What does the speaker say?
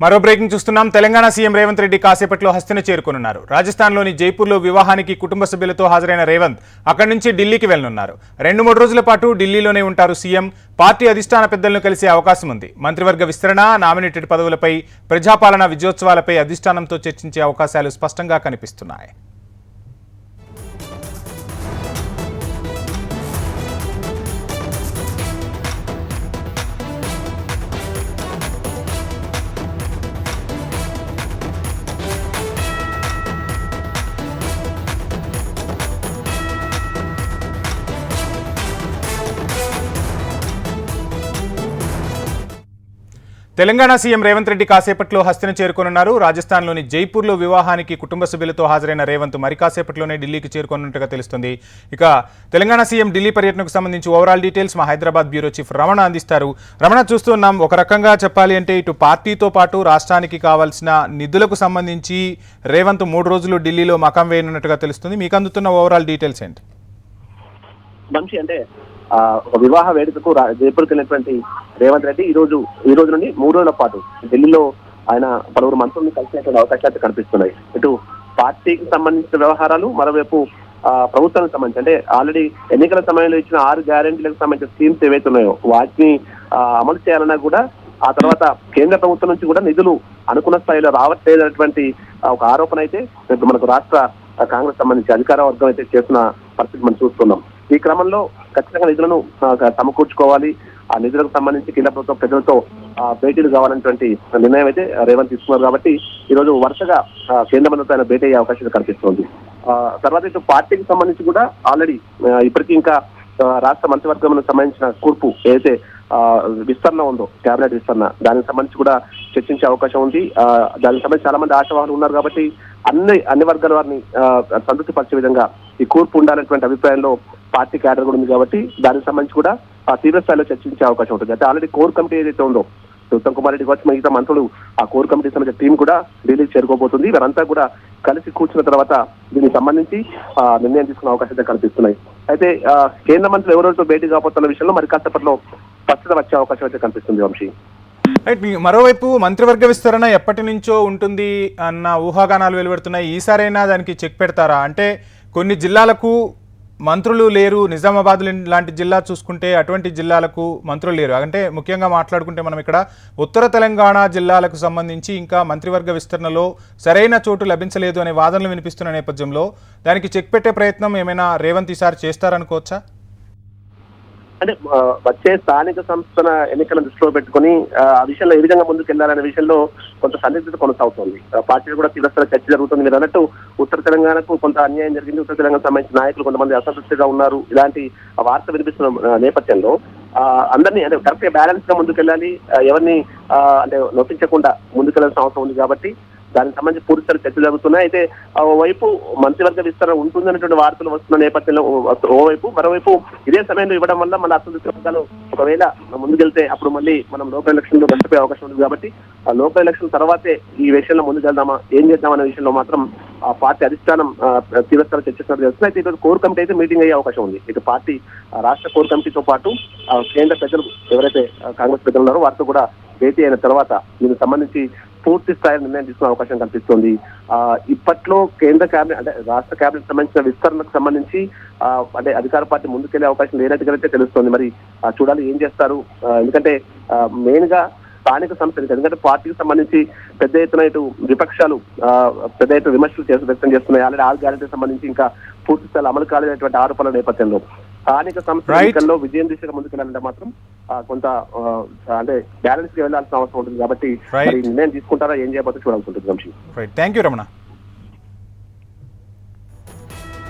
మరో బ్రేకింగ్ చూస్తున్నాం. తెలంగాణ సీఎం రేవంత్ రెడ్డి కాసేపట్లో హస్తిన చేరుకునున్నారు. రాజస్థాన్లోని జైపూర్లో వివాహానికి కుటుంబ సభ్యులతో హాజరైన రేవంత్ అక్కడి నుంచి ఢిల్లీకి వెళ్లనున్నారు. 2-3 రోజుల పాటు ఢిల్లీలోనే ఉంటారు సీఎం. పార్టీ అధిష్టాన పెద్దలను కలిసే అవకాశం ఉంది. మంత్రివర్గ విస్తరణ, నామినేటెడ్ పదవులపై, ప్రజాపాలన విజయోత్సవాలపై అధిష్టానంతో చర్చించే అవకాశాలు స్పష్టంగా కనిపిస్తున్నాయి. తెలంగాణ సీఎం రేవంత్ రెడ్డి కాసేపట్లో హస్తిన చేరుకోనున్నారు. రాజస్థాన్లోని జైపూర్లో వివాహానికి కుటుంబ సభ్యులతో హాజరైన రేవంత్ మరి కాసేపట్లోనే ఢిల్లీకి చేరుకోనున్నట్టుగా తెలుస్తుంది. ఇక తెలంగాణ సీఎం ఢిల్లీ పర్యటనకు సంబంధించి ఓవరాల్ డీటెయిల్స్ మా హైదరాబాద్ బ్యూరో చీఫ్ రమణ అందిస్తారు. రమణ, చూస్తున్నాం, ఒక రకంగా చెప్పాలి అంటే ఇటు పార్టీతో పాటు రాష్ట్రానికి కావాల్సిన నిధులకు సంబంధించి రేవంత్ 3 రోజులు ఢిల్లీలో మకాం వేయనున్నట్టుగా తెలుస్తుంది. మీకు అందుతున్న ఓవరాల్ డీటెయిల్స్ ఏంటి? అంటే ఒక వివాహ వేడుకకు జైపూర్కి వెళ్ళినటువంటి రేవంత్ రెడ్డి ఈ రోజు నుండి 3 రోజుల పాటు ఢిల్లీలో ఆయన పలువురు మంత్రుల్ని కలిసినటువంటి అవకాశాలు కనిపిస్తున్నాయి. ఇటు పార్టీకి సంబంధించిన వ్యవహారాలు, మరోవైపు ప్రభుత్వానికి సంబంధించి అంటే ఆల్రెడీ ఎన్నికల సమయంలో ఇచ్చిన 6 గ్యారెంటీలకు సంబంధించిన స్కీమ్స్ ఏవైతే ఉన్నాయో వాటిని అమలు చేయాలన్నా కూడా, ఆ తర్వాత కేంద్ర ప్రభుత్వం నుంచి కూడా నిధులు అనుకున్న స్థాయిలో రావట్లేదన్నటువంటి ఒక ఆరోపణ అయితే ఇప్పుడు మనకు రాష్ట్ర కాంగ్రెస్ సంబంధించి అధికార వర్గం అయితే చేస్తున్న పరిస్థితి మనం చూస్తున్నాం. ఈ క్రమంలో ఖచ్చితంగా నిధులను సమకూర్చుకోవాలి, ఆ నిధులకు సంబంధించి కేంద్ర ప్రభుత్వం పెద్దలతో భేటీలు కావాలన్నటువంటి నిర్ణయం అయితే రేవంత్ తీసుకున్నారు. కాబట్టి ఈ రోజు వరుసగా కేంద్ర మంత్రితో ఆయన భేటీ అయ్యే అవకాశం కనిపిస్తుంది. తర్వాత ఇటు పార్టీకి సంబంధించి కూడా ఆల్రెడీ ఇప్పటికీ ఇంకా రాష్ట్ర మంత్రివర్గం సంబంధించిన కూర్పు ఏదైతే విస్తరణ ఉందో, కేబినెట్ విస్తరణ, దానికి సంబంధించి కూడా చర్చించే అవకాశం ఉంది. దానికి సంబంధించి చాలా మంది ఆశావాహులు ఉన్నారు. కాబట్టి అన్ని వర్గాల వారిని సంతృప్తి పరిచే విధంగా ఈ కూర్పు ఉండాలనేటువంటి అభిప్రాయంలో పార్టీ క్యాడర్ కూడా ఉంది. కాబట్టి దానికి సంబంధించి కూడా తీవ్ర స్థాయిలో చర్చించే అవకాశం ఉంటుంది. అయితే ఆల్రెడీ కోర్ కమిటీ ఏదైతే ఉందో, ఉత్తమ్ కుమార్ రెడ్డి కావచ్చు, మిగతా మంత్రులు, ఆ కోర్ కమిటీ సంబంధించిన టీం కూడా ఢిల్లీకి చేరుకోబోతుంది. వీరంతా కూడా కలిసి కూర్చున్న తర్వాత దీనికి సంబంధించి నిర్ణయం తీసుకునే అవకాశాలు కనిపిస్తున్నాయి. అయితే కేంద్ర మంత్రులు ఎవరెవరితో భేటీ కాబోతున్న విషయంలో మరి కాసేపట్లో స్పష్టత వచ్చే అవకాశం అయితే కనిపిస్తుంది. వంశీ, మరోవైపు మంత్రివర్గ విస్తరణ ఎప్పటి నుంచో ఉంటుంది అన్న ఊహాగానాలు వెలువడుతున్నాయి. ఈసారైనా దానికి చెక్ పెడతారా? అంటే కొన్ని జిల్లాలకు మంత్రులు లేరు, నిజామాబాద్ లాంటి జిల్లా చూసుకుంటే అటువంటి జిల్లాలకు మంత్రులు లేరు. అంటే ముఖ్యంగా మాట్లాడుకుంటే మనం ఇక్కడ ఉత్తర తెలంగాణ జిల్లాలకు సంబంధించి ఇంకా మంత్రివర్గ విస్తరణలో సరైన చోటు లభించలేదు అనే వాదనలు వినిపిస్తున్న నేపథ్యంలో దానికి చెక్ పెట్టే ప్రయత్నం ఏమైనా రేవంత్ ఈసారి చేస్తారనుకోవచ్చా? అంటే వచ్చే స్థానిక సంస్థల ఎన్నికలను దృష్టిలో పెట్టుకుని ఆ విషయంలో ఏ విధంగా ముందుకు వెళ్లాలనే విషయంలో కొంత సందిగ్ధత కొనసాగుతోంది. పార్టీలు కూడా తీవ్రస్థాయి చర్చ జరుగుతుంది. మీరు అన్నట్టు ఉత్తర తెలంగాణకు కొంత అన్యాయం జరిగింది, ఉత్తర తెలంగాణ సంబంధించిన నాయకులు కొంతమంది అసంతృప్తిగా ఉన్నారు, ఇలాంటి వార్త వినిపిస్తున్న నేపథ్యంలో అందరినీ అంటే కరెక్ట్ గా బ్యాలెన్స్ గా ముందుకెళ్ళాలి, ఎవరిని అంటే నొప్పించకుండా ముందుకెళ్లాల్సిన అవసరం ఉంది. కాబట్టి దానికి సంబంధించి పూర్తిస్థాయి చర్చ జరుగుతున్నాయి. అయితే ఓవైపు మంత్రివర్గ విస్తరణ ఉంటుందనేటువంటి వార్తలు వస్తున్న నేపథ్యంలో ఓవైపు, మరోవైపు ఇదే సమయంలో ఇవ్వడం వల్ల మన అసంతృప్తి వర్గాలు ఒకవేళ ముందుకెళ్తే అప్పుడు మళ్ళీ మనం లోకల్ ఎలక్షన్ లో నష్టపోయే అవకాశం ఉంది. కాబట్టి ఆ లోకల్ ఎలక్షన్ తర్వాతే ఈ విషయంలో ముందుకెళ్దామా, ఏం చేద్దామనే విషయంలో మాత్రం ఆ పార్టీ అధిష్టానం తీవ్రస్థాయిలో చర్చిస్తున్నట్టు తెలుస్తుంది. అయితే ఈరోజు కోర్ కమిటీ అయితే మీటింగ్ అయ్యే అవకాశం ఉంది. ఇటు పార్టీ రాష్ట్ర కోర్ కమిటీతో పాటు కేంద్ర పెద్దలు ఎవరైతే కాంగ్రెస్ పెద్దలు ఉన్నారో వారితో కూడా భేటీ అయిన తర్వాత దీనికి సంబంధించి పూర్తి స్థాయి నిర్ణయం తీసుకునే అవకాశం కనిపిస్తుంది. ఇప్పట్లో కేంద్ర కేబినెట్ అంటే రాష్ట్ర కేబినెట్ సంబంధించిన విస్తరణకు సంబంధించి అంటే అధికార పార్టీ ముందుకెళ్లే అవకాశం లేనట్టుగానే తెలుస్తోంది. మరి చూడాలి ఏం చేస్తారు. ఎందుకంటే మెయిన్ గా స్థానిక సంస్థలు, ఎందుకంటే పార్టీకి సంబంధించి పెద్ద ఎత్తున ఇటు విపక్షాలు పెద్ద ఎత్తున విమర్శలు వ్యక్తం చేస్తున్నాయి. ఆల్రెడీ 6 గ్యారెంటీ సంబంధించి ఇంకా పూర్తి స్థాయిలో అమలు కాలేనటువంటి ఆరోపణల నేపథ్యంలో స్థానిక సంస్థల ఎన్నికల్లో విజయం దిశగా ముందుకెళ్ళాలంటే మాత్రం కొంత అంటే బ్యాలెన్స్ గా వెళ్లాల్సిన అవసరం ఉంటుంది. కాబట్టి నిర్ణయం తీసుకుంటారా, ఏం చేయబోతే చూడాల్సి ఉంటుంది. Thank you Ramana.